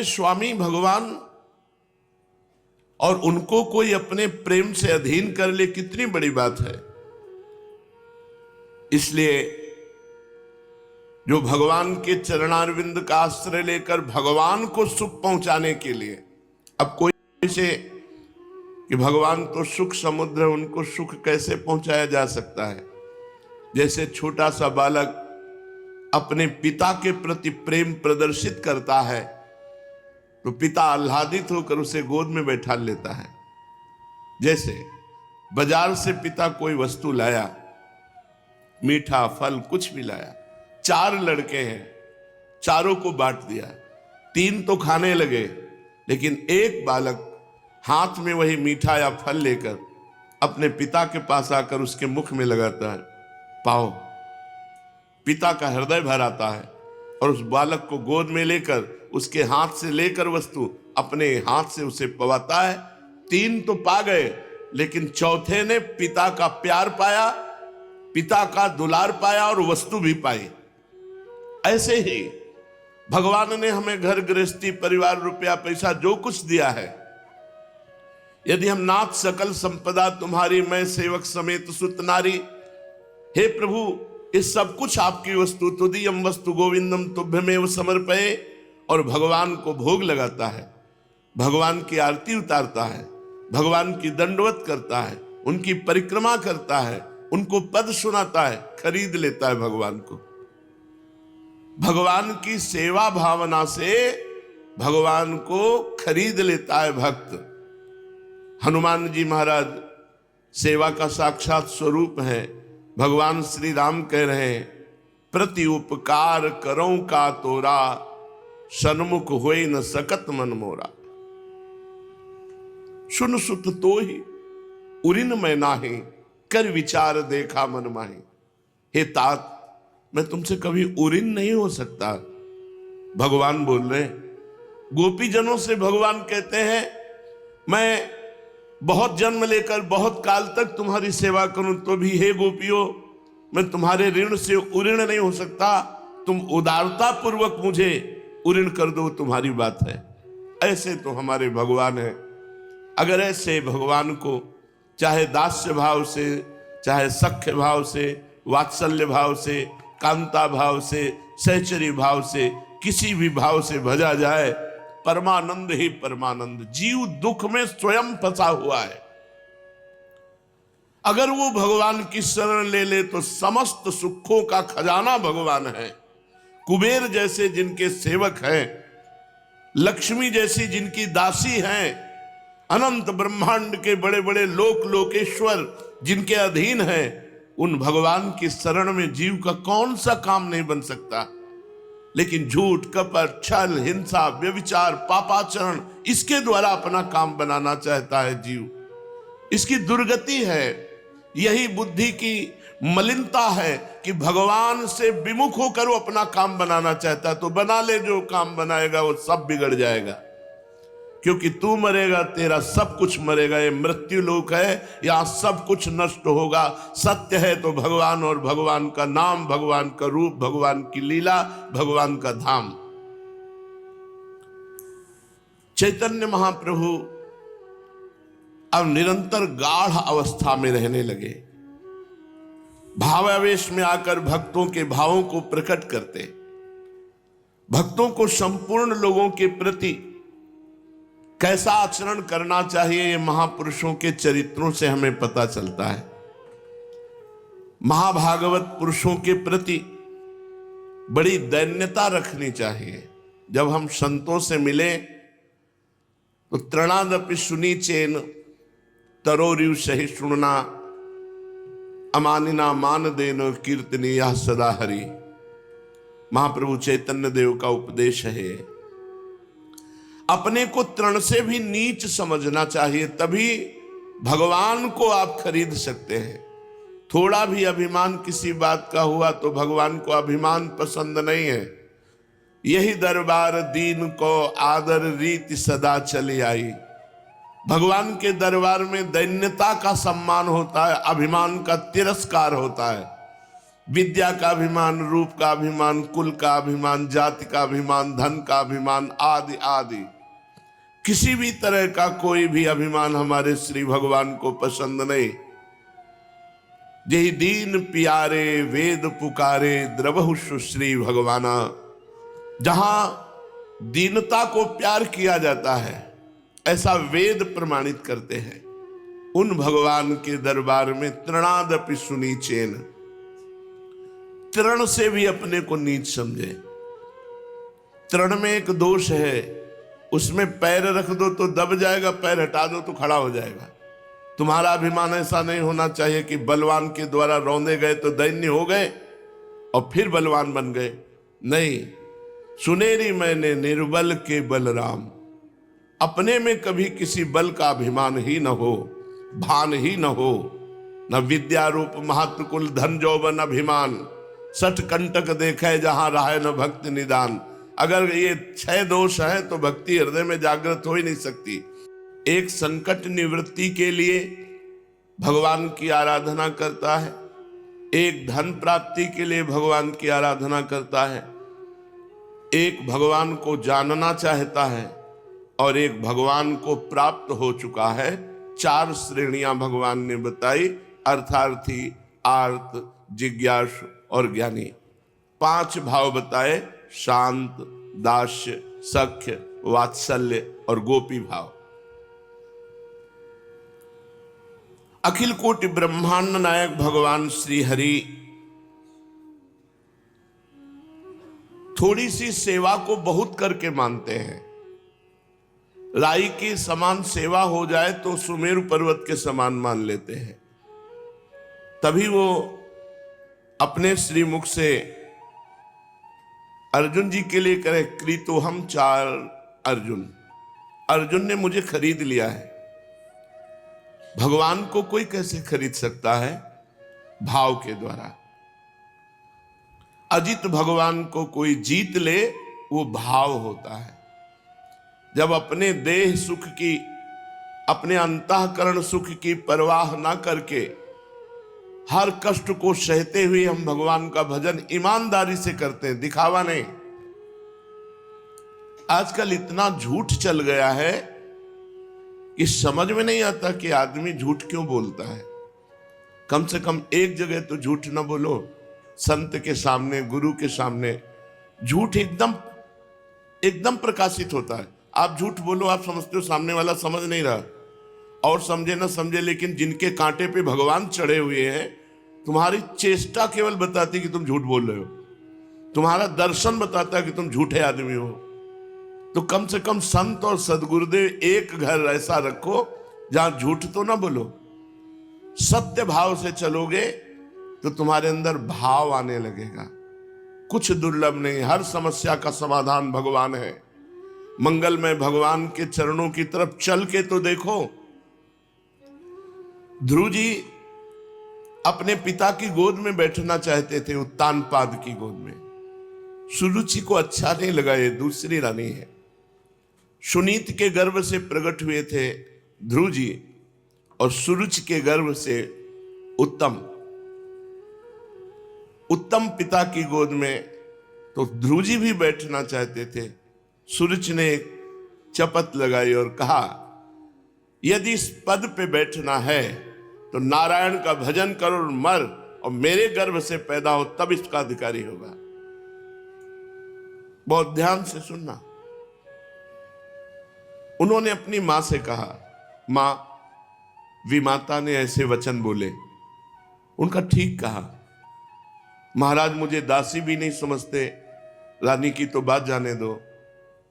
स्वामी भगवान और उनको कोई अपने प्रेम से अधीन कर ले, कितनी बड़ी बात है। इसलिए जो भगवान के चरणारविंद का आश्रय लेकर भगवान को सुख पहुंचाने के लिए, अब कोई से कि भगवान तो सुख समुद्र है, उनको सुख कैसे पहुंचाया जा सकता है। जैसे छोटा सा बालक अपने पिता के प्रति प्रेम प्रदर्शित करता है तो पिता आह्लादित होकर उसे गोद में बैठा लेता है। जैसे बाजार से पिता कोई वस्तु लाया, मीठा फल कुछ भी लाया, 4 लड़के हैं, चारों को बांट दिया, 3 तो खाने लगे, लेकिन एक बालक हाथ में वही मीठा या फल लेकर अपने पिता के पास आकर उसके मुख में लगाता है, पाओ। पिता का हृदय भर आता है और उस बालक को गोद में लेकर उसके हाथ से लेकर वस्तु अपने हाथ से उसे पवाता है। 3 तो पा गए, लेकिन चौथे ने पिता का प्यार पाया, पिता का दुलार पाया और वस्तु भी पाई। ऐसे ही भगवान ने हमें घर गृहस्थी परिवार रुपया पैसा जो कुछ दिया है, यदि हम नाथ सकल संपदा तुम्हारी मैं सेवक समेत सुत नारी, हे प्रभु ये सब कुछ आपकी वस्तु, तुदीयम वस्तु गोविंदम तुभ्यमेव समर्पये, और भगवान को भोग लगाता है, भगवान की आरती उतारता है, भगवान की दंडवत करता है, उनकी परिक्रमा करता है, उनको पद सुनाता है, खरीद लेता है भगवान को। भगवान की सेवा भावना से भगवान को खरीद लेता है भक्त। हनुमान जी महाराज सेवा का साक्षात स्वरूप है। भगवान श्री राम कह रहे हैं, प्रति उपकार करो का तोरा, सन्मुख होए न सकत मन मोरा। सुन सुत तो ही उरिन मैं नाही, कर विचार देखा मन माही। हे तात, मैं तुमसे कभी उरिन नहीं हो सकता। भगवान बोल रहे, गोपीजनों से भगवान कहते हैं, मैं बहुत जन्म लेकर बहुत काल तक तुम्हारी सेवा करूं तो भी हे गोपियों, मैं तुम्हारे ऋण से उऋण नहीं हो सकता। तुम उदारता पूर्वक मुझे उऋण कर दो, तुम्हारी बात है। ऐसे तो हमारे भगवान है। अगर ऐसे भगवान को चाहे दास्य भाव से, चाहे सख्य भाव से, वात्सल्य भाव से, कांता भाव से, सहचरी भाव से, किसी भी भाव से भजा जाए, परमानंद ही परमानंद। जीव दुख में स्वयं फंसा हुआ है, अगर वो भगवान की शरण ले ले तो समस्त सुखों का खजाना भगवान है। कुबेर जैसे जिनके सेवक हैं, लक्ष्मी जैसी जिनकी दासी हैं, अनंत ब्रह्मांड के बड़े बड़े लोक लोकेश्वर जिनके अधीन हैं, उन भगवान की शरण में जीव का कौन सा काम नहीं बन सकता। लेकिन झूठ, कपट, छल, हिंसा, व्यभिचार, पापाचरण, इसके द्वारा अपना काम बनाना चाहता है जीव। इसकी दुर्गति है, यही बुद्धि की मलिनता है कि भगवान से विमुख होकर वो अपना काम बनाना चाहता है। तो बना ले, जो काम बनाएगा वो सब बिगड़ जाएगा, क्योंकि तू मरेगा, तेरा सब कुछ मरेगा। ये मृत्यु लोक है, यहां सब कुछ नष्ट होगा। सत्य है तो भगवान, और भगवान का नाम, भगवान का रूप, भगवान की लीला, भगवान का धाम। चैतन्य महाप्रभु अब निरंतर गाढ़ अवस्था में रहने लगे। भावावेश में आकर भक्तों के भावों को प्रकट करते, भक्तों को संपूर्ण लोगों के प्रति कैसा आचरण करना चाहिए, ये महापुरुषों के चरित्रों से हमें पता चलता है। महाभागवत पुरुषों के प्रति बड़ी दैन्यता रखनी चाहिए। जब हम संतों से मिले तो तृणादपि सुनी चेन तरोरिव सहिष्णुना, अमानिना मान देनो कीर्तनीया सदा हरि। महाप्रभु चैतन्य देव का उपदेश है। अपने को तृण से भी नीच समझना चाहिए, तभी भगवान को आप खरीद सकते हैं। थोड़ा भी अभिमान किसी बात का हुआ तो भगवान को अभिमान पसंद नहीं है। यही दरबार दीन को आदर रीति सदा चली आई। भगवान के दरबार में दैन्यता का सम्मान होता है, अभिमान का तिरस्कार होता है। विद्या का अभिमान, रूप का अभिमान, कुल का अभिमान, जाति का अभिमान, धन का अभिमान, आदि आदि किसी भी तरह का कोई भी अभिमान हमारे श्री भगवान को पसंद नहीं। यही दीन प्यारे वेद पुकारे द्रवहु सुश्री भगवाना। जहां दीनता को प्यार किया जाता है ऐसा वेद प्रमाणित करते हैं। उन भगवान के दरबार में तृणादपि सुनीचेन, तृण से भी अपने को नीच समझे। तृण में एक दोष है, उसमें पैर रख दो तो दब जाएगा, पैर हटा दो तो खड़ा हो जाएगा। तुम्हारा अभिमान ऐसा नहीं होना चाहिए कि बलवान के द्वारा रौंदे गए तो दैन्य हो गए और फिर बलवान बन गए। नहीं, सुनेरी मैंने निर्बल के बलराम। अपने में कभी किसी बल का अभिमान ही न हो, भान ही न हो। न विद्या रूप महत्व कुल धन जौवन अभिमान, सठ कंटक देखे जहां रहे न भक्ति निदान। अगर ये 6 दोष हैं तो भक्ति हृदय में जागृत हो ही नहीं सकती। एक संकट निवृत्ति के लिए भगवान की आराधना करता है, एक धन प्राप्ति के लिए भगवान की आराधना करता है, एक भगवान को जानना चाहता है और एक भगवान को प्राप्त हो चुका है। 4 श्रेणियां भगवान ने बताई, अर्थार्थी, आर्त, जिज्ञासु और ज्ञानी। 5 भाव बताए, शांत, दास्य, सख्य, वात्सल्य और गोपी भाव। अखिल कोटि ब्रह्मांड नायक भगवान श्री हरि थोड़ी सी सेवा को बहुत करके मानते हैं। राई के समान सेवा हो जाए तो सुमेरु पर्वत के समान मान लेते हैं। तभी वो अपने श्रीमुख से अर्जुन जी के लिए कहे, क्रीतो हम 4 अर्जुन, अर्जुन ने मुझे खरीद लिया है। भगवान को कोई कैसे खरीद सकता है? भाव के द्वारा। अजित भगवान को कोई जीत ले वो भाव होता है। जब अपने देह सुख की, अपने अंतःकरण सुख की परवाह ना करके हर कष्ट को सहते हुए हम भगवान का भजन ईमानदारी से करते हैं, दिखावा नहीं। आजकल इतना झूठ चल गया है कि समझ में नहीं आता कि आदमी झूठ क्यों बोलता है। कम से कम एक जगह तो झूठ ना बोलो, संत के सामने, गुरु के सामने। झूठ एकदम प्रकाशित होता है। आप झूठ बोलो, आप समझते हो सामने वाला समझ नहीं रहा, और समझे ना समझे, लेकिन जिनके कांटे पे भगवान चढ़े हुए हैं, तुम्हारी चेष्टा केवल बताती कि तुम झूठ बोल रहे हो, तुम्हारा दर्शन बताता है कि तुम झूठे आदमी हो। तो कम से कम संत और सदगुरुदेव एक घर ऐसा रखो जहां झूठ तो ना बोलो। सत्य भाव से चलोगे तो तुम्हारे अंदर भाव आने लगेगा। कुछ दुर्लभ नहीं, हर समस्या का समाधान भगवान है। मंगलमय भगवान के चरणों की तरफ चल के तो देखो। ध्रुव जी अपने पिता की गोद में बैठना चाहते थे, उत्तानपाद की गोद में। सुरुचि को अच्छा नहीं लगा, ये दूसरी रानी है। सुनीत के गर्भ से प्रकट हुए थे ध्रुव जी, और सुरुचि के गर्भ से उत्तम पिता की गोद में तो ध्रुव जी भी बैठना चाहते थे। सुरुचि ने एक चपत लगाई और कहा, यदि इस पद पे बैठना है तो नारायण का भजन करो और मर, और मेरे गर्भ से पैदा हो तब इसका अधिकारी होगा। बहुत ध्यान से सुनना। उन्होंने अपनी मां से कहा, मां, विमाता ने ऐसे वचन बोले। उनका ठीक कहा, महाराज मुझे दासी भी नहीं समझते, रानी की तो बात जाने दो,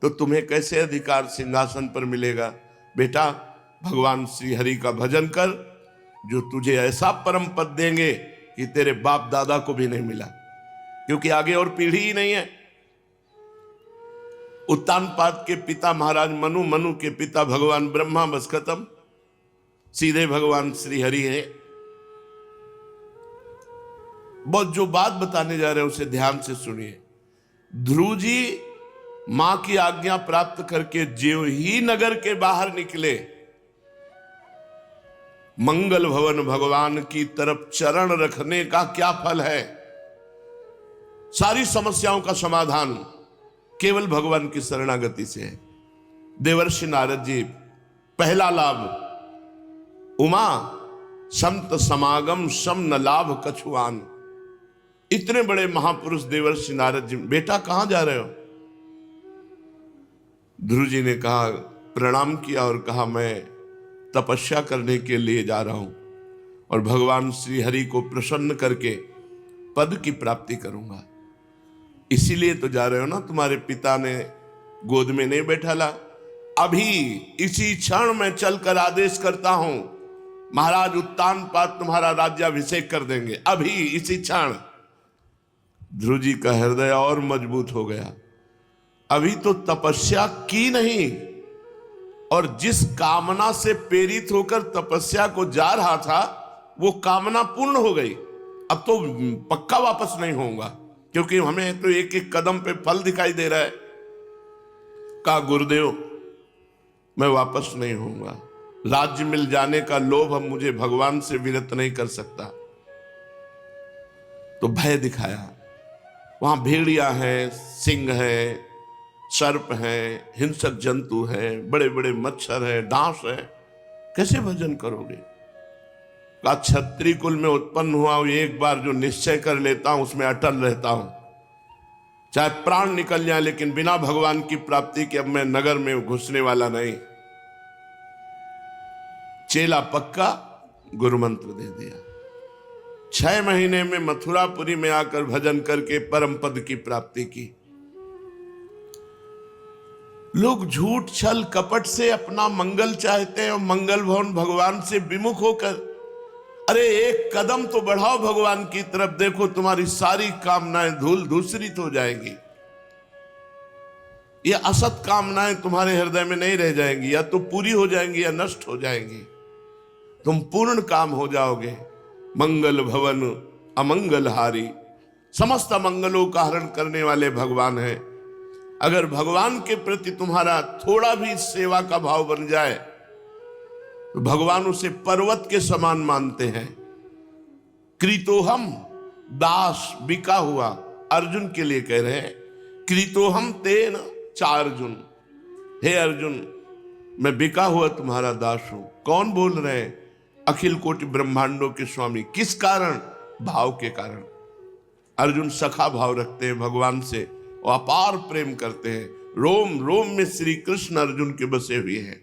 तो तुम्हें कैसे अधिकार सिंहासन पर मिलेगा? बेटा, भगवान श्री हरि का भजन कर, जो तुझे ऐसा परम पद देंगे कि तेरे बाप दादा को भी नहीं मिला, क्योंकि आगे और पीढ़ी ही नहीं है। उत्तानपाद के पिता महाराज मनु, मनु के पिता भगवान ब्रह्मा, बस खत्म। सीधे भगवान श्री हरि है। बहुत जो बात बताने जा रहे हैं उसे ध्यान से सुनिए। ध्रुव जी मां की आज्ञा प्राप्त करके ज्यों ही नगर के बाहर निकले, मंगल भवन भगवान की तरफ चरण रखने का क्या फल है? सारी समस्याओं का समाधान केवल भगवान की शरणागति से है। देवर्षि नारद जी, पहला लाभ, उमा संत समागम सम न लाभ कछुआन। इतने बड़े महापुरुष देवर्षि नारद जी, बेटा कहां जा रहे हो? ध्रुव जी ने कहा, प्रणाम किया और कहा, मैं तपस्या करने के लिए जा रहा हूं और भगवान श्री हरि को प्रसन्न करके पद की प्राप्ति करूंगा। इसीलिए तो जा रहे हो ना, तुम्हारे पिता ने गोद में नहीं बैठाला। अभी इसी क्षण में चलकर आदेश करता हूं, महाराज उत्तानपाद तुम्हारा राज्याभिषेक कर देंगे, अभी इसी क्षण। ध्रुव जी का हृदय और मजबूत हो गया। अभी तो तपस्या की नहीं और जिस कामना से प्रेरित होकर तपस्या को जा रहा था वो कामना पूर्ण हो गई। अब तो पक्का वापस नहीं होऊंगा, क्योंकि हमें तो एक एक कदम पे फल दिखाई दे रहा है। कहा, गुरुदेव मैं वापस नहीं होऊंगा, राज्य मिल जाने का लोभ अब मुझे भगवान से विरत नहीं कर सकता। तो भय दिखाया। वहां भेड़िया है, सिंह है, सर्प है, हिंसक जंतु है, बड़े बड़े मच्छर है, डांस है, कैसे भजन करोगे? का क्षत्रिय कुल में उत्पन्न हुआ हूं, एक बार जो निश्चय कर लेता हूं उसमें अटल रहता हूं, चाहे प्राण निकल जाए, लेकिन बिना भगवान की प्राप्ति के अब मैं नगर में घुसने वाला नहीं। चेला पक्का, गुरु मंत्र दे दिया। 6 महीने में मथुरापुरी में आकर भजन करके परम पद की प्राप्ति की। लोग झूठ छल कपट से अपना मंगल चाहते हैं और मंगल भवन भगवान से विमुख होकर, अरे एक कदम तो बढ़ाओ भगवान की तरफ, देखो तुम्हारी सारी कामनाएं धूल धूसरित हो जाएंगी। ये असत कामनाएं तुम्हारे हृदय में नहीं रह जाएंगी, या तो पूरी हो जाएंगी या नष्ट हो जाएंगी। तुम पूर्ण काम हो जाओगे। मंगल भवन अमंगल हारी, समस्त मंगलों का हरण करने वाले भगवान हैं। अगर भगवान के प्रति तुम्हारा थोड़ा भी सेवा का भाव बन जाए तो भगवान उसे पर्वत के समान मानते हैं। कृतोहम दास बिका हुआ, अर्जुन के लिए कह रहे हैं, कृतोहम तेन चार्जुन, हे अर्जुन मैं बिका हुआ तुम्हारा दास हूं। कौन बोल रहे हैं? अखिल कोटि ब्रह्मांडों के स्वामी। किस कारण? भाव के कारण। अर्जुन सखा भाव रखते हैं भगवान से और अपार प्रेम करते हैं। रोम रोम में श्री कृष्ण अर्जुन के बसे हुए हैं।